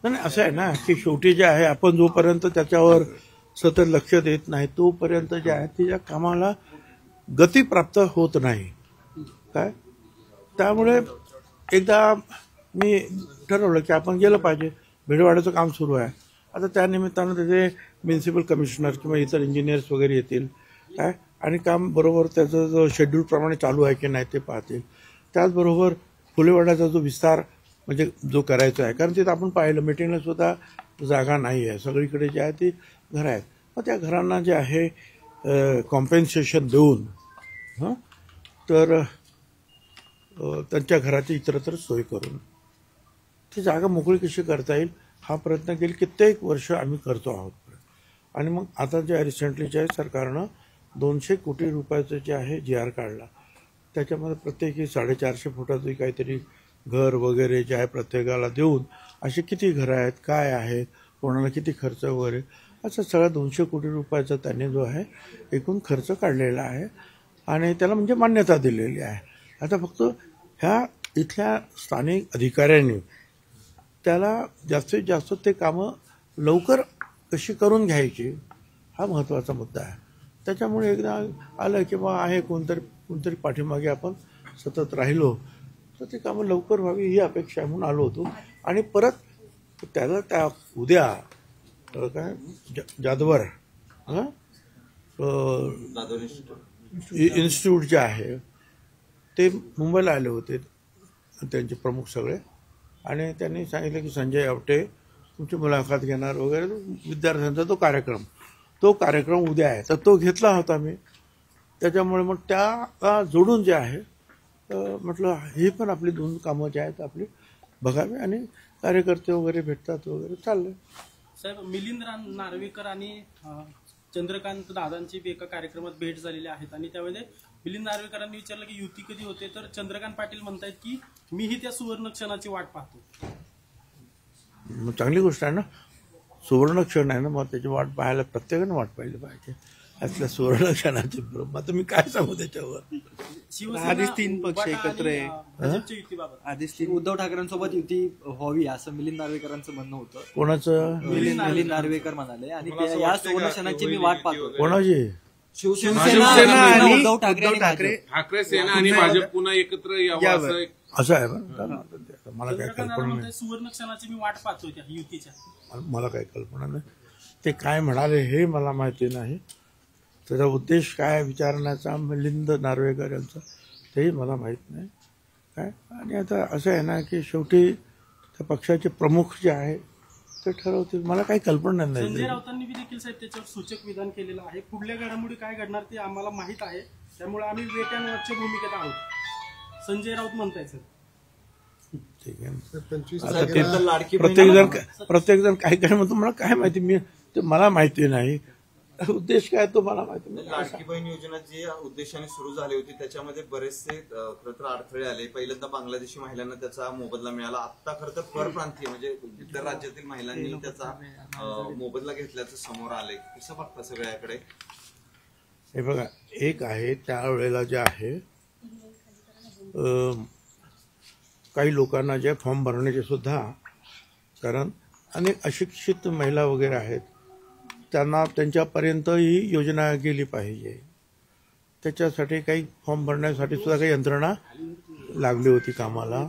नाही असं आहे ना की शेवटी जे आहे आपण जोपर्यंत त्याच्यावर सतत लक्ष देत नाही तोपर्यंत जे आहे त्या कामाला गती प्राप्त होत नाही काय. त्यामुळे एकदा मी ठरवलं की आपण गेलं पाहिजे. भिडवाड्याचं काम सुरू आहे आता, त्यानिमित्तानं त्याचे म्युन्सिपल कमिशनर किंवा इतर इंजिनियर्स वगैरे येतील काय, आणि काम बरोबर त्याचं जो शेड्यूलप्रमाणे चालू आहे की नाही ते पाहतील. त्याचबरोबर फुलेवाड्याचा जो विस्तार म्हणजे जो करायचा आहे, कारण तिथं आपण पाहिलं मीटिंगला सुद्धा जागा नाही आहे, सगळीकडे जे आहे ती घरं आहेत. मग त्या घरांना जे आहे कॉम्पेन्सेशन देऊन तर त्यांच्या घराची इतरत्र सोय करून ती जागा मोकळी कशी करता येईल हा प्रयत्न गेली कित्येक वर्ष आम्ही करतो आहोत. आणि मग आता जे रिसेंटली जे आहे सरकारनं 200 कोटी रुपयाचं जे आहे GR काढला. त्याच्यामध्ये प्रत्येकी 450 फुटाचं काहीतरी घर वगैरे जे आहे प्रत्येकाला देऊन असे किती घरं आहेत, काय आहेत, कोणाला किती खर्च वगैरे असं सगळा 200 कोटी रुपयाचा त्याने जो आहे एकूण खर्च काढलेला आहे आणि त्याला म्हणजे मान्यता दिलेली आहे. आता फक्त ह्या इथल्या स्थानिक अधिकाऱ्यांनी त्याला जास्तीत जास्त ते कामं लवकर कशी करून घ्यायची हा महत्त्वाचा मुद्दा आहे. त्याच्यामुळे एकदा आलं की बा आहे कोणतरी पाठीमागे आपण सतत राहिलो तर ते कामं लवकर व्हावी ही अपेक्षा आहे म्हणून आलो होतो. आणि परत त्याला त्या उद्या काय जाधवर इन्स्टिट्यूट जे आहे ते मुंबईला आले होते त्यांचे प्रमुख सगळे, आणि त्यांनी सांगितलं की संजय आवटे तुमची मुलाखत घेणार वगैरे विद्यार्थ्यांचा तो कार्यक्रम उद्या आहे. तर तो घेतला होता मी. त्याच्यामुळे मग त्या जोडून जे आहे म्हटलं ही पण आपली 2 कामं जे आहेत आपली बघावी आणि कार्यकर्ते वगैरे भेटतात वगैरे चाललंय. साहेब, मिलिंद नार्वेकर आणि चंद्रकांत दादांची एका कार्यक्रमात भेट झालेली आहेत आणि त्यावेळेस मिलिंद नार्वेकरांनी विचारलं की युती कधी होते, तर चंद्रकांत पाटील म्हणतायत की मीही त्या सुवर्ण क्षणाची वाट पाहतो. मग चांगली गोष्ट आहे ना, सुवर्ण क्षण आहे ना, मग त्याची वाट पाहायला प्रत्येकाने वाट पाहिली पाहिजे. असल्या सुवर्ण क्षणाची बरोबर आता मी काय सांगू त्याच्यावर. आधीच 3 पक्ष एकत्र आहे, आधीच 3 उद्धव ठाकरेंसोबत युती व्हावी असं मिलिंद नार्वेकरांचं म्हणणं होतं. कोणाचं? मिलिंद नार्वेकर म्हणाले. आणि या सुवर्ण क्षणाची मी वाट पाहतो. कोणाची? शिवसेना आणि उद्धव ठाकरे सेना आणि भाजप पुन्हा एकत्र यावं असं आहे ना. मला काही कल्पना नाही, सुवर्ण क्षणाची मी वाट पाहतो त्या युतीच्या. मला काही कल्पना नाही ते काय म्हणाले हे मला माहिती नाही. त्याचा उद्देश काय विचारण्याचा मिलिंद नार्वेकर यांचा तेही मला माहीत नाही काय. आणि आता असं आहे ना की शेवटी त्या पक्षाचे प्रमुख जे आहे ते ठरवतील. मला काही कल्पना नाही. संजय राऊतांनी देखील साहेब त्याच्यावर सूचक विधान केलेलं आहे. पुढल्या घडामोडी काय घडणार ते आम्हाला माहीत आहे, त्यामुळे आम्ही वेट्यांवरच्या भूमिकेत आहोत संजय राऊत म्हणतायत. ठीक आहे, प्रत्येक जण काय काय म्हणतो मला काय माहिती, मला माहिती नाही उद्देश काय तो मला माहिती नाही. लाडकी बहीण योजना जी उद्देशाने सुरू झाली होती त्याच्यामध्ये बरेचसे खरं तर अडथळे आले. पहिल्यांदा बांगलादेशी महिलांना त्याचा मोबदला मिळाला. आता खरं तर परप्रांतीय म्हणजे इतर राज्यातील महिलांनी त्याचा मोबदला घेतल्याचं समोर आलंय. कसं बघता सगळ्याकडे? हे बघा, एक आहे त्यावेळेला जे आहे काही लोकांना जे फॉर्म भरण्याचे सुद्धा, कारण अनेक अशिक्षित महिला वगैरे आहेत त्यांना त्यांच्यापर्यंत ही योजना गेली पाहिजे. त्याच्यासाठी काही फॉर्म भरण्यासाठी सुद्धा काही यंत्रणा लागली होती कामाला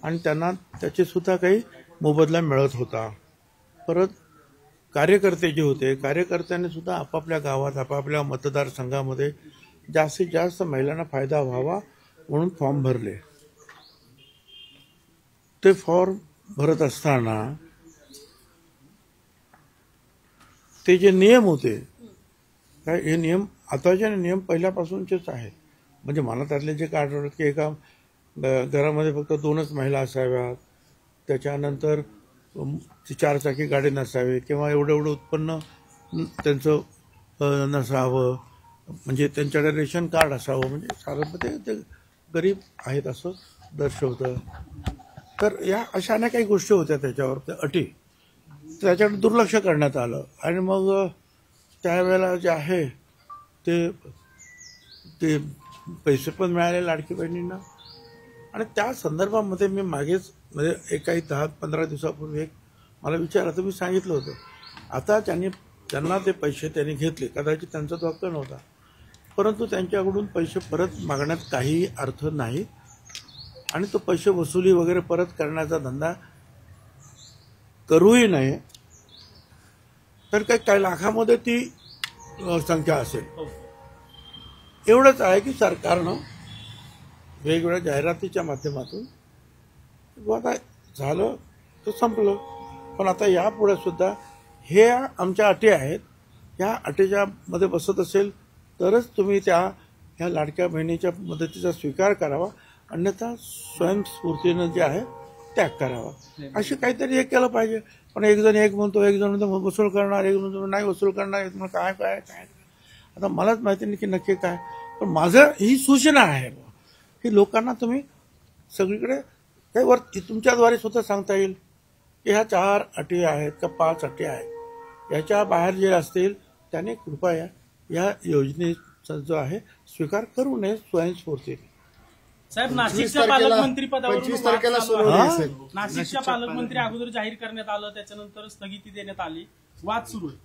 आणि त्यांना त्याचे सुद्धा काही मोबदला मिळत होता. परत कार्यकर्ते जे होते कार्यकर्त्यांनी सुद्धा आपापल्या गावात आपापल्या मतदारसंघामध्ये जास्तीत जास्त महिलांना फायदा व्हावा म्हणून फॉर्म भरले. ते फॉर्म भरत असताना ते जे नियम होते काय, हे नियम आताचे नियम पहिल्यापासूनचेच आहेत. म्हणजे मला त्यातले जे काय आठवतात की एका घरामध्ये फक्त 2च महिला असाव्यात, त्याच्यानंतर 4 चाकी गाडी नसावी किंवा एवढं उत्पन्न त्यांचं नसावं, म्हणजे त्यांच्याकडे रेशन कार्ड असावं, म्हणजे सारं ते गरीब आहेत असं दर्शवतं. तर या अशा अनेक काही गोष्टी होत्या त्याच्यावर, त्या अटी, त्याच्याकडे दुर्लक्ष करण्यात आलं. आणि मग त्यावेळेला जे आहे ते पैसे पण मिळाले लाडकी बहिणींना. आणि त्या संदर्भामध्ये मी मागेच म्हणजे काही 10-15 दिवसापूर्वी एक मला विचारा तर मी सांगितलं होतं. आता त्यांना ते पैसे त्यांनी घेतले, कदाचित त्यांचा तो हक्क नव्हता, परंतु त्यांच्याकडून पैसे परत मागण्यात काहीही अर्थ नाही आणि तो पैसे वसुली वगैरे परत करण्याचा धंदा करूही नये. तर काही लाखामध्ये ती संख्या असेल. एवढंच आहे की सरकारनं वेगवेगळ्या जाहिरातीच्या माध्यमातून आता झालं तर संपलं, पण आता यापुढे सुद्धा हे आमच्या अटी आहेत, ह्या अटीच्या मध्ये बसत असेल तरच तुम्ही ह्या लाडक्या बहिणीच्या मदतीचा स्वीकार करावा, अन्यथा स्वयंस्फूर्तीनं जे आहे त्याग करावा. अशी काहीतरी हे केलं पाहिजे. पण एक जण एक म्हणतो, एक जण म्हणतो वसूल करणार, एक म्हणतो नाही वसूल करणार, एक म्हणतो काय आता मलाच माहिती नाही की नक्की काय. पण माझं ही सूचना आहे की लोकांना तुम्ही सगळीकडे काही वर तुमच्याद्वारे स्वतः सांगता येईल की ह्या 4 अटी आहेत का 5 अटी आहेत, याच्या बाहेर जे असतील त्याने कृपया या योजनेचा जो आहे स्वीकार करू नये स्वयंस्फूर्तीने. साहेब, नाशिकच्या पालकमंत्री पदावरून 25 तारखेला सुनावणी आहे. नाशिकच्या पालकमंत्री अगोदर जाहीर करण्यात आलं, त्याच्यानंतर स्थगिती देण्यात आली, वाद सुरू आहे.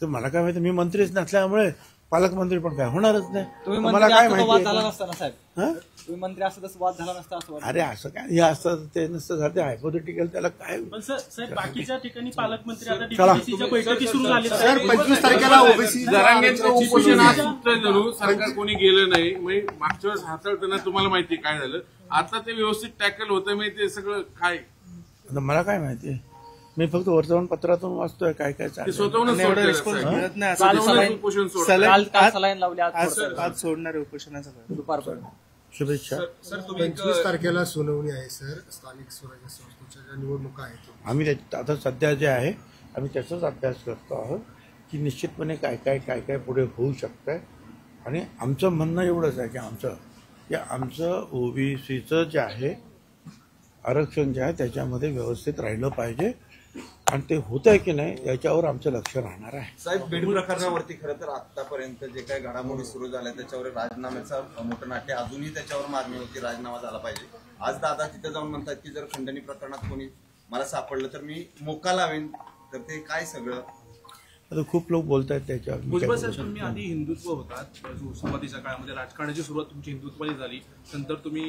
तर मला काय माहिती, मी मंत्रीच नसल्यामुळे पालकमंत्री पण काय होणारच नाही. तुम्ही मला मंत्री काय असता तर वाद झाला माहिती. नसता ना साहेब. हा? तुम्ही मंत्री असता तर वाद झाला नसता असं वाटतं. अरे असं काय, हे असतं ते नसतं झालं, ते हायपोथेटिकल, त्याला काय. पण साहेब, बाकीच्या ठिकाणी पालकमंत्री आता चला. डीपीसीच्या बैठकी सुरू झाली. सर 25 तारखेला ओबीसी जरांगेंचं उपोषण आज सुटलं जरूर, सरकार कोणी गेलं नाही. म्हणजे मागच्या वेळेस हाताळताना तुम्हाला माहिती काय झालं, आता ते व्यवस्थित टॅकल होतं. म्हणजे ते सगळं काय आता मला काय माहिती, मी फक्त वर्तमानपत्रातून वाचतोय काय काय ते चाललंय. स्वतःहूनच एवढं सोडलेलं रिस्पॉन्स साहेब. मिळत नाही स्वतःहूनच उपोषण सोडलं. काल सलाईन लावली, आज सोडणार आहे उपोषणाचा दुपारपर्यंत. शुभेच्छा. 25 तारखेला सुनावणी आहे सर. स्थानिक स्वराज्य संस्थेच्या ज्या निवडणुका आहेत आम्ही आता सध्या जे आहे आम्ही त्याचाच अभ्यास करतो आहोत की निश्चितपणे काय पुढे होऊ शकतंय. आणि आमचं म्हणणं एवढंच आहे की आमचं ओबीसीचं जे आहे आरक्षण जे आहे त्याच्यामध्ये व्यवस्थित राहिलं पाहिजे आणि ते होत आहे की नाही याच्यावर आमचं लक्ष राहणार आहे. साहेब, बीड प्रकरणावरती खरं तर आतापर्यंत जे काही घडामोडी सुरू झाल्या त्याच्यावर राजीनाम्याचं मोठं नाट्य, अजूनही त्याच्यावर मागणी होती राजीनामा झाला पाहिजे. आज दादा तिथे जाऊन म्हणतात की जर खंडणी प्रकरणात कोणी मला सापडलं तर मी मोका लावेन, तर ते काय सगळं. आता खूप लोक बोलत आहेत त्याच्यावर. भुजबळ साहेब, तुम्ही आधी हिंदुत्व होतात, सुरुवातीच्या काळामध्ये राजकारणाची सुरुवात तुमची हिंदुत्वाने झाली, नंतर तुम्ही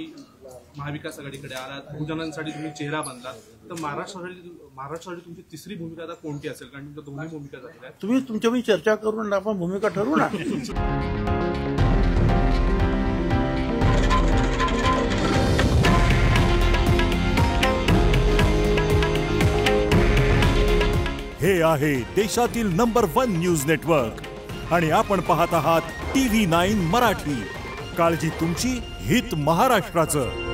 महाविकास आघाडीकडे आलात, बहुजनांसाठी तुम्ही चेहरा बनलात. तर महाराष्ट्रासाठी तुमची तिसरी भूमिका आता कोणती असेल, कारण तुमच्या दोन्ही भूमिका झालेल्या आहेत. तुम्ही तुमच्यामध्ये चर्चा करून आपण भूमिका ठरवू ना. हे आहे देशातील नंबर 1 न्यूज नेटवर्क आणि आपण पाहत आहात TV9 मराठी. काळजी तुमची, हित महाराष्ट्राचं.